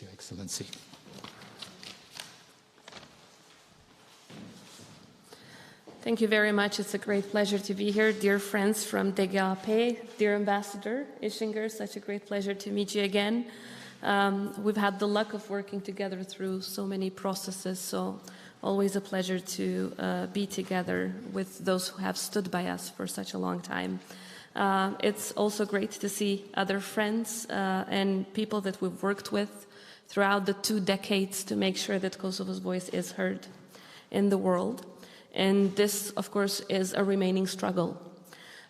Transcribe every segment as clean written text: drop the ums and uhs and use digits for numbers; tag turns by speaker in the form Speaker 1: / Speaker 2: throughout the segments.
Speaker 1: Your Excellency.
Speaker 2: Thank you very much. It's a great pleasure to be here. Dear friends from DGAP, dear Ambassador Ischinger, such a great pleasure to meet you again. We've had the luck of working together through so many processes, so always a pleasure to be together with those who have stood by us for such a long time. It's also great to see other friends and people that we've worked with throughout the 2 decades to make sure that Kosovo's voice is heard in the world. And this, of course, is a remaining struggle.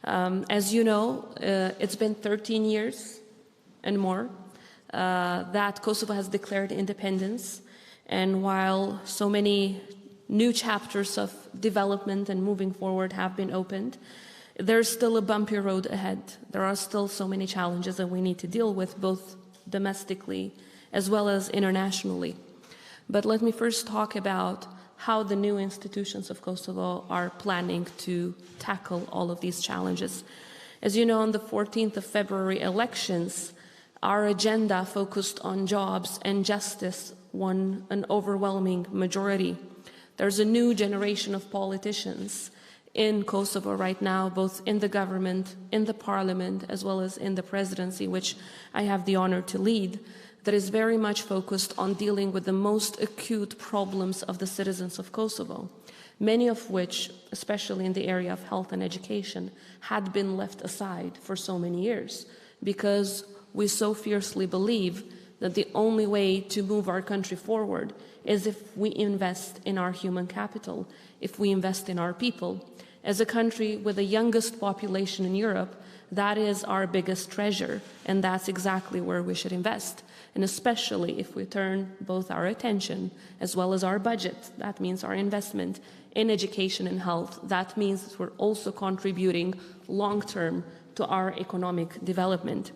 Speaker 2: As you know, it's been 13 years and more that Kosovo has declared independence. And while so many new chapters of development and moving forward have been opened, there's still a bumpy road ahead. There are still so many challenges that we need to deal with, both domestically as well as internationally. But let me first talk about how the new institutions of Kosovo are planning to tackle all of these challenges. As you know, on the 14th of February elections, our agenda focused on jobs, and justice won an overwhelming majority. There's a new generation of politicians in Kosovo right now, both in the government, in the parliament, as well as in the presidency, which I have the honor to lead, that is very much focused on dealing with the most acute problems of the citizens of Kosovo, many of which, especially in the area of health and education, had been left aside for so many years, because we so fiercely believe that the only way to move our country forward is if we invest in our human capital, if we invest in our people. As a country with the youngest population in Europe, that is our biggest treasure, and that's exactly where we should invest. And especially if we turn both our attention as well as our budget, that means our investment in education and health, that means that we're also contributing long-term to our economic development.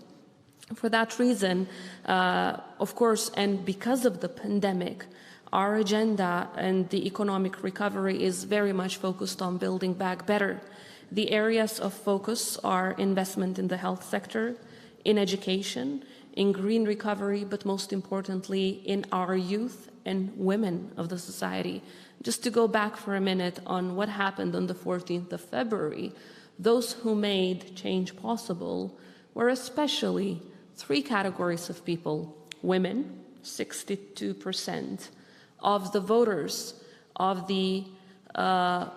Speaker 2: For that reason, of course, and because of the pandemic, our agenda and the economic recovery is very much focused on building back better. The areas of focus are investment in the health sector, in education, in green recovery, but most importantly, in our youth and women of the society. Just to go back for a minute on what happened on the 14th of February, those who made change possible were especially 3 categories of people: women, 62% of the voters of the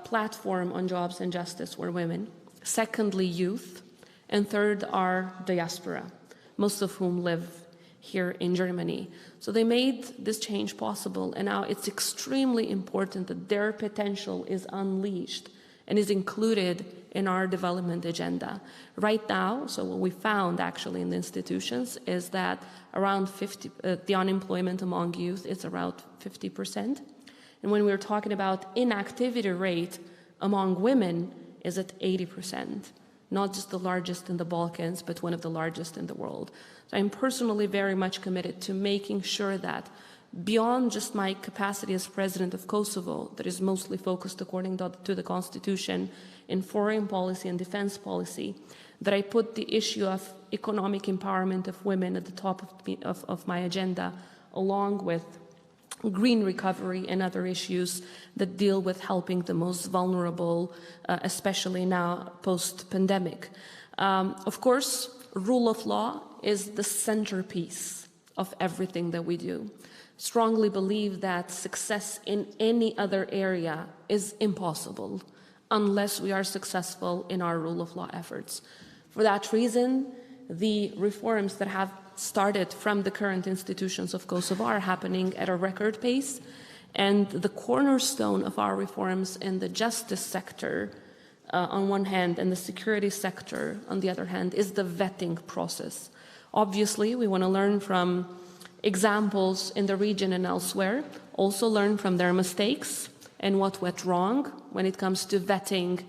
Speaker 2: platform on jobs and justice were women. Secondly, youth. And third are diaspora, most of whom live here in Germany. So they made this change possible, and now it's extremely important that their potential is unleashed and is included in our development agenda. Right now, so what we found actually in the institutions is that around the unemployment among youth is around 50%. And when we're talking about inactivity rate among women is at 80%, not just the largest in the Balkans, but one of the largest in the world. So I'm personally very much committed to making sure that beyond just my capacity as president of Kosovo, that is mostly focused according to the Constitution in foreign policy and defense policy, that I put the issue of economic empowerment of women at the top of my agenda, along with green recovery and other issues that deal with helping the most vulnerable, especially now post-pandemic. Of course, rule of law is the centerpiece of everything that we do. Strongly believe that success in any other area is impossible unless we are successful in our rule of law efforts. For that reason, the reforms that have started from the current institutions of Kosovo are happening at a record pace, and the cornerstone of our reforms in the justice sector on one hand and the security sector on the other hand is the vetting process. Obviously, we want to learn from examples in the region and elsewhere, also learn from their mistakes and what went wrong when it comes to vetting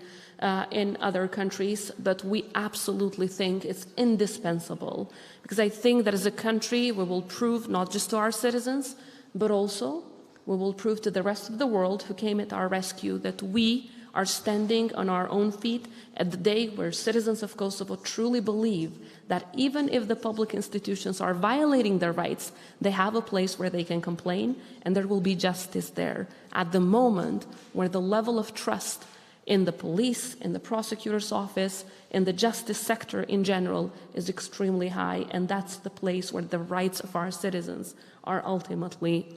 Speaker 2: in other countries, but we absolutely think it's indispensable, because I think that as a country we will prove not just to our citizens, but also we will prove to the rest of the world who came at our rescue that we are standing on our own feet at the day where citizens of Kosovo truly believe that even if the public institutions are violating their rights, they have a place where they can complain and there will be justice there. At the moment where the level of trust in the police, in the prosecutor's office, in the justice sector in general is extremely high, and that's the place where the rights of our citizens are ultimately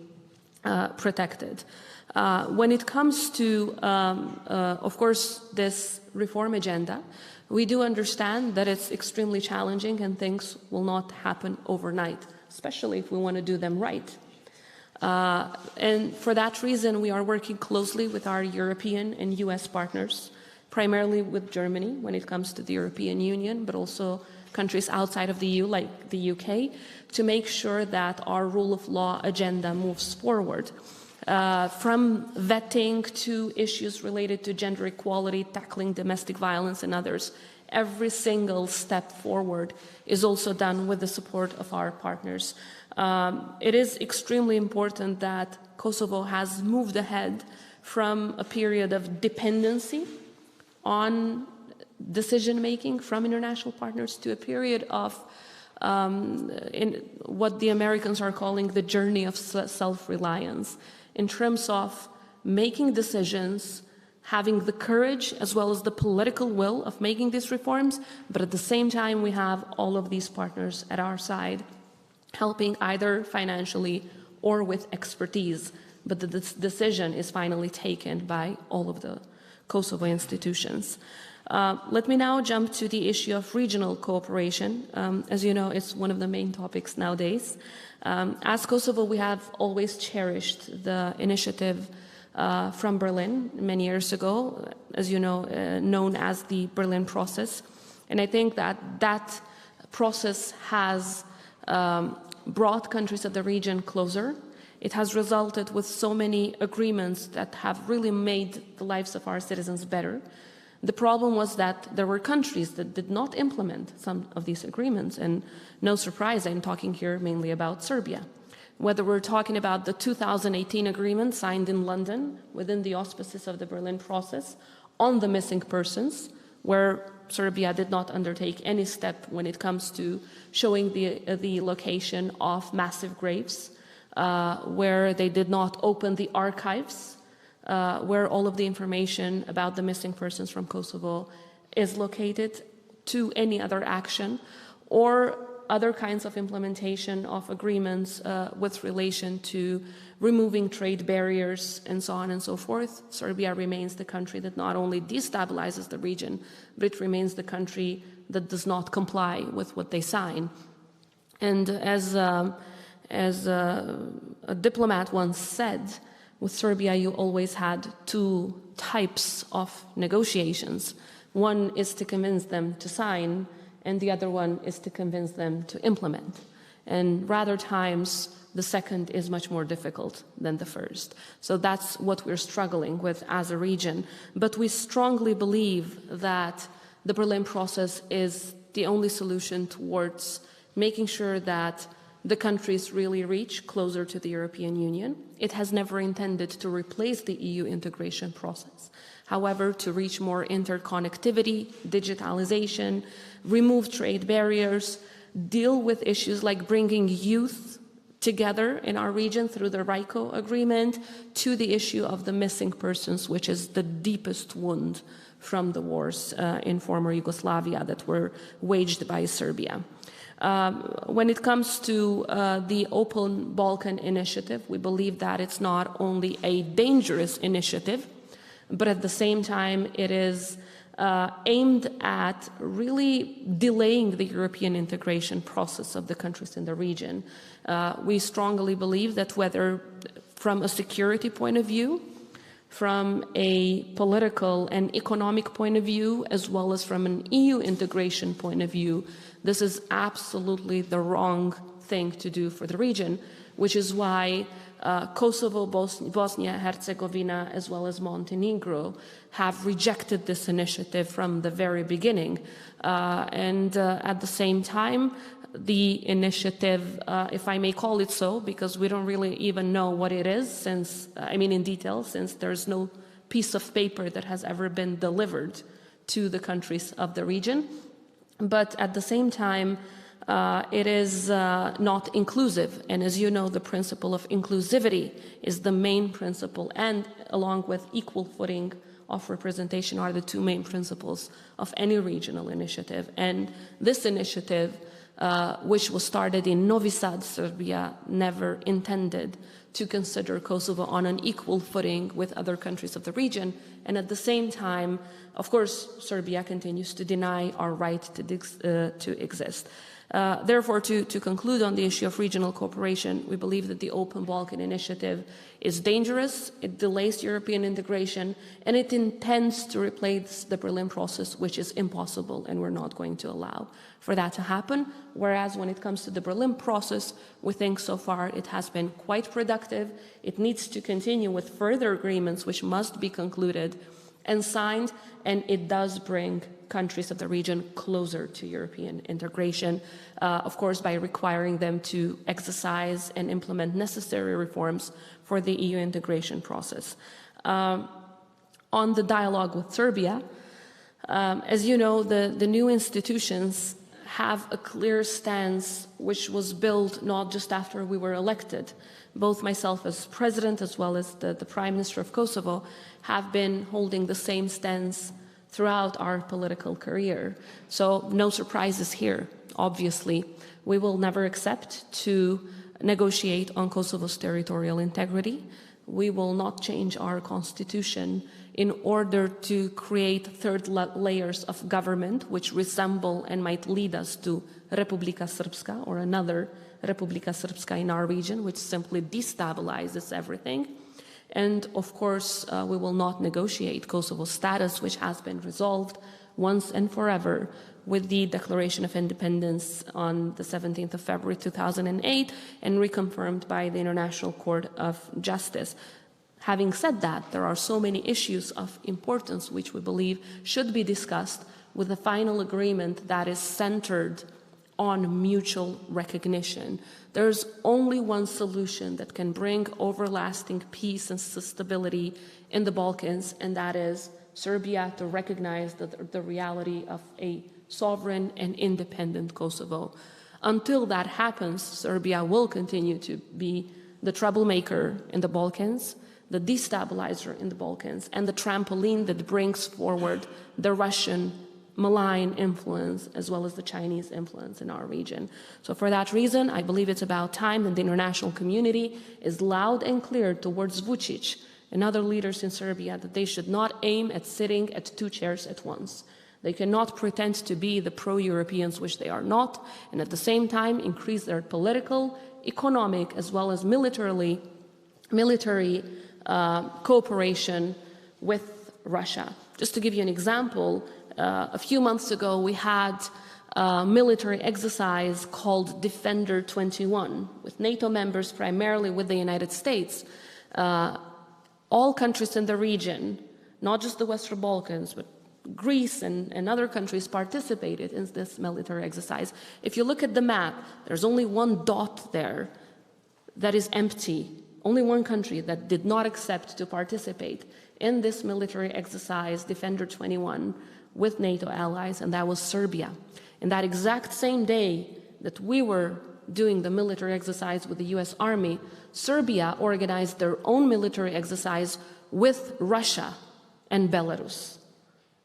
Speaker 2: protected. When it comes to, of course, this reform agenda, we do understand that it's extremely challenging and things will not happen overnight, especially if we want to do them right. And for that reason, we are working closely with our European and US partners, primarily with Germany when it comes to the European Union, but also countries outside of the EU, like the UK, to make sure that our rule of law agenda moves forward. From vetting to issues related to gender equality, tackling domestic violence and others, every single step forward is also done with the support of our partners. It is extremely important that Kosovo has moved ahead from a period of dependency on decision-making from international partners to a period of in what the Americans are calling the journey of self-reliance, in terms of making decisions, having the courage as well as the political will of making these reforms, but at the same time we have all of these partners at our side, helping either financially or with expertise, but the decision is finally taken by all of the Kosovo institutions. Let me now jump to the issue of regional cooperation. As you know, it's one of the main topics nowadays. As Kosovo, we have always cherished the initiative from Berlin many years ago, as you know, known as the Berlin process. And I think that that process has brought countries of the region closer. It has resulted with so many agreements that have really made the lives of our citizens better. The problem was that there were countries that did not implement some of these agreements, and no surprise, I'm talking here mainly about Serbia. Whether we're talking about the 2018 agreement signed in London within the auspices of the Berlin process on the missing persons, where Serbia did not undertake any step when it comes to showing the location of massive graves, where they did not open the archives, where all of the information about the missing persons from Kosovo is located, to any other action, or other kinds of implementation of agreements with relation to removing trade barriers and so on and so forth. Serbia remains the country that not only destabilizes the region, but it remains the country that does not comply with what they sign. And as a diplomat once said, with Serbia, you always had two types of negotiations. One is to convince them to sign, and the other one is to convince them to implement. And rather times, the second is much more difficult than the first. So that's what we're struggling with as a region. But we strongly believe that the Berlin process is the only solution towards making sure that the countries really reach closer to the European Union. It has never intended to replace the EU integration process. However, to reach more interconnectivity, digitalization, remove trade barriers, deal with issues like bringing youth together in our region through the RICO agreement, to the issue of the missing persons, which is the deepest wound from the wars in former Yugoslavia that were waged by Serbia. When it comes to the Open Balkan Initiative, we believe that it's not only a dangerous initiative, but at the same time it is aimed at really delaying the European integration process of the countries in the region. We strongly believe that whether from a security point of view, from a political and economic point of view, as well as from an EU integration point of view, this is absolutely the wrong thing to do for the region, which is why Kosovo, Bosnia-Herzegovina, as well as Montenegro have rejected this initiative from the very beginning. And at the same time, the initiative, if I may call it so, because we don't really even know what it is, since, I mean in detail, since there's no piece of paper that has ever been delivered to the countries of the region. But at the same time, it is not inclusive. And as you know, the principle of inclusivity is the main principle, and along with equal footing of representation are the two main principles of any regional initiative. And this initiative, which was started in Novi Sad, Serbia, never intended to consider Kosovo on an equal footing with other countries of the region. And at the same time, of course, Serbia continues to deny our right to exist. Therefore, to conclude on the issue of regional cooperation, we believe that the Open Balkan Initiative is dangerous, it delays European integration, and it intends to replace the Berlin process, which is impossible, and we're not going to allow for that to happen. Whereas when it comes to the Berlin process, we think so far it has been quite productive. It needs to continue with further agreements which must be concluded and signed, and it does bring countries of the region closer to European integration, of course, by requiring them to exercise and implement necessary reforms for the EU integration process. On the dialogue with Serbia, as you know, the new institutions have a clear stance which was built not just after we were elected. Both myself as president as well as the Prime Minister of Kosovo have been holding the same stance throughout our political career. So no surprises here, obviously. We will never accept to negotiate on Kosovo's territorial integrity. We will not change our constitution in order to create third layers of government which resemble and might lead us to Republika Srpska or another Republika Srpska in our region, which simply destabilizes everything. And of course, we will not negotiate Kosovo's status, which has been resolved once and forever with the Declaration of Independence on the 17th of February 2008 and reconfirmed by the International Court of Justice. Having said that, there are so many issues of importance which we believe should be discussed with a final agreement that is centered on mutual recognition. There's only one solution that can bring everlasting peace and stability in the Balkans, and that is Serbia to recognize the reality of a sovereign and independent Kosovo. Until that happens, Serbia will continue to be the troublemaker in the Balkans, the destabilizer in the Balkans, and the trampoline that brings forward the Russian malign influence as well as the Chinese influence in our region. So for that reason, I believe it's about time that the international community is loud and clear towards Vučić and other leaders in Serbia that they should not aim at sitting at two chairs at once. They cannot pretend to be the pro-Europeans, which they are not, and at the same time increase their political, economic, as well as military cooperation with Russia. Just to give you an example, a few months ago, we had a military exercise called Defender 21 with NATO members, primarily with the United States. All countries in the region, not just the Western Balkans, but Greece and other countries participated in this military exercise. If you look at the map, there's only one dot there that is empty. Only one country that did not accept to participate in this military exercise, Defender 21, with NATO allies, and that was Serbia. And that exact same day that we were doing the military exercise with the US Army, Serbia organized their own military exercise with Russia and Belarus,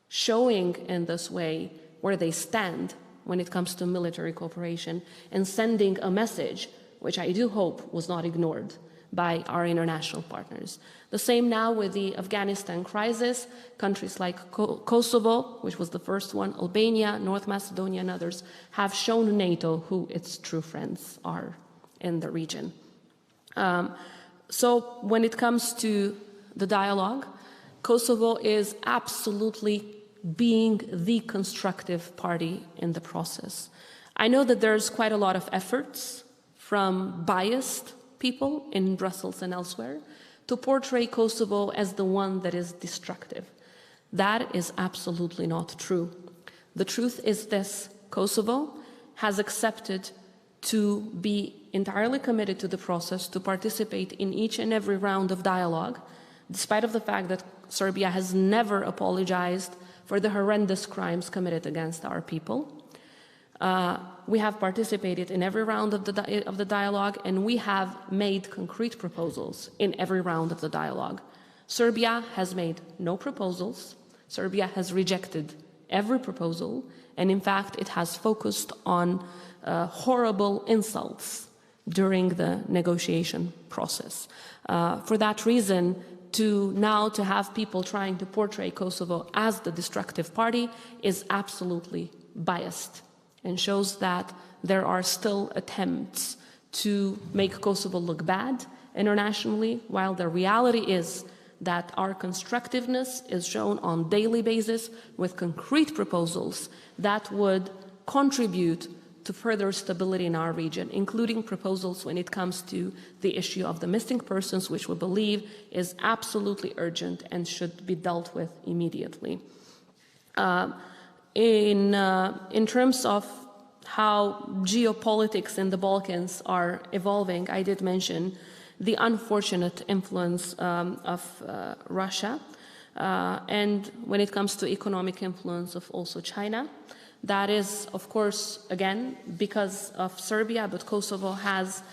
Speaker 2: showing in this way where they stand when it comes to military cooperation and sending a message, which I do hope was not ignored by our international partners. The same now with the Afghanistan crisis. Countries like Kosovo, which was the first one, Albania, North Macedonia, and others have shown NATO who its true friends are in the region. So when it comes to the dialogue, Kosovo is absolutely being the constructive party in the process. I know that there's quite a lot of efforts from biased people in Brussels and elsewhere to portray Kosovo as the one that is destructive. That is absolutely not true. The truth is this: Kosovo has accepted to be entirely committed to the process, to participate in each and every round of dialogue, despite of the fact that Serbia has never apologized for the horrendous crimes committed against our people. We have participated in every round of the dialogue, and we have made concrete proposals in every round of the dialogue. Serbia has made no proposals. Serbia has rejected every proposal, and in fact, it has focused on horrible insults during the negotiation process. For that reason, to have people trying to portray Kosovo as the destructive party is absolutely biased and shows that there are still attempts to make Kosovo look bad internationally, while the reality is that our constructiveness is shown on a daily basis with concrete proposals that would contribute to further stability in our region, including proposals when it comes to the issue of the missing persons, which we believe is absolutely urgent and should be dealt with immediately. In terms of how geopolitics in the Balkans are evolving, I did mention the unfortunate influence of Russia, and when it comes to economic influence of also China. That is, of course, again, because of Serbia, but Kosovo has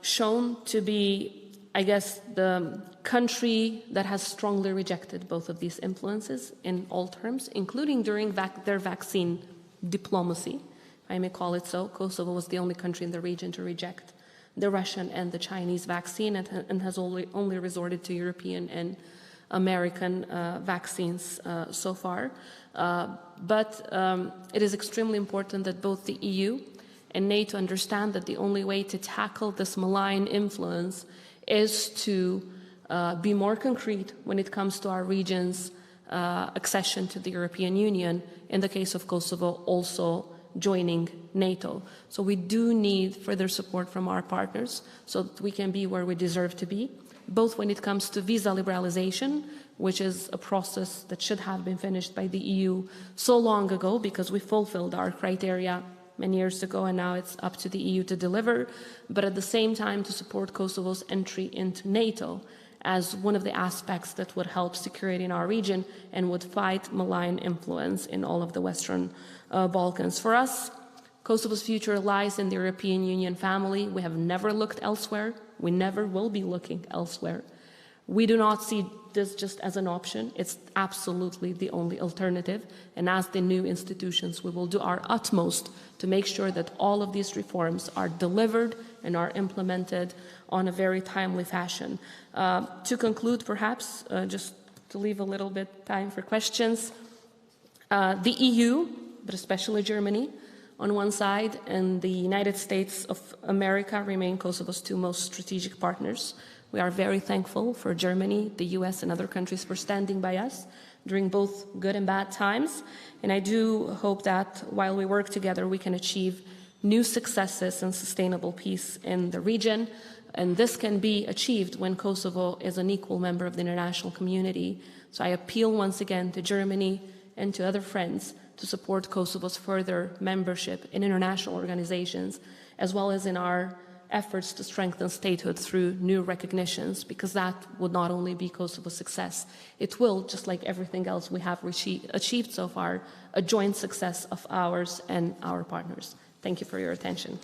Speaker 2: shown to be, I guess, the country that has strongly rejected both of these influences in all terms, including during their vaccine diplomacy, if I may call it so. Kosovo was the only country in the region to reject the Russian and the Chinese vaccine, and has only resorted to European and American vaccines so far. But it is extremely important that both the EU and NATO understand that the only way to tackle this malign influence is to be more concrete when it comes to our region's accession to the European Union, in the case of Kosovo also joining NATO. So we do need further support from our partners so that we can be where we deserve to be, both when it comes to visa liberalization, which is a process that should have been finished by the EU so long ago because we fulfilled our criteria many years ago, and now it's up to the EU to deliver, but at the same time to support Kosovo's entry into NATO as one of the aspects that would help security in our region and would fight malign influence in all of the Western Balkans. For us, Kosovo's future lies in the European Union family. We have never looked elsewhere. We never will be looking elsewhere. We do not see this just as an option. It's absolutely the only alternative. And as the new institutions, we will do our utmost to make sure that all of these reforms are delivered and are implemented on a very timely fashion. To conclude, perhaps, just to leave a little bit time for questions, the EU, but especially Germany, on one side, and the United States of America remain Kosovo's two most strategic partners. We are very thankful for Germany, the US, and other countries for standing by us during both good and bad times. And I do hope that while we work together, we can achieve new successes and sustainable peace in the region. And this can be achieved when Kosovo is an equal member of the international community. So I appeal once again to Germany and to other friends to support Kosovo's further membership in international organizations, as well as in our efforts to strengthen statehood through new recognitions, because that would not only be Kosovo's success, it will, just like everything else we have achieved so far, a joint success of ours and our partners. Thank you for your attention.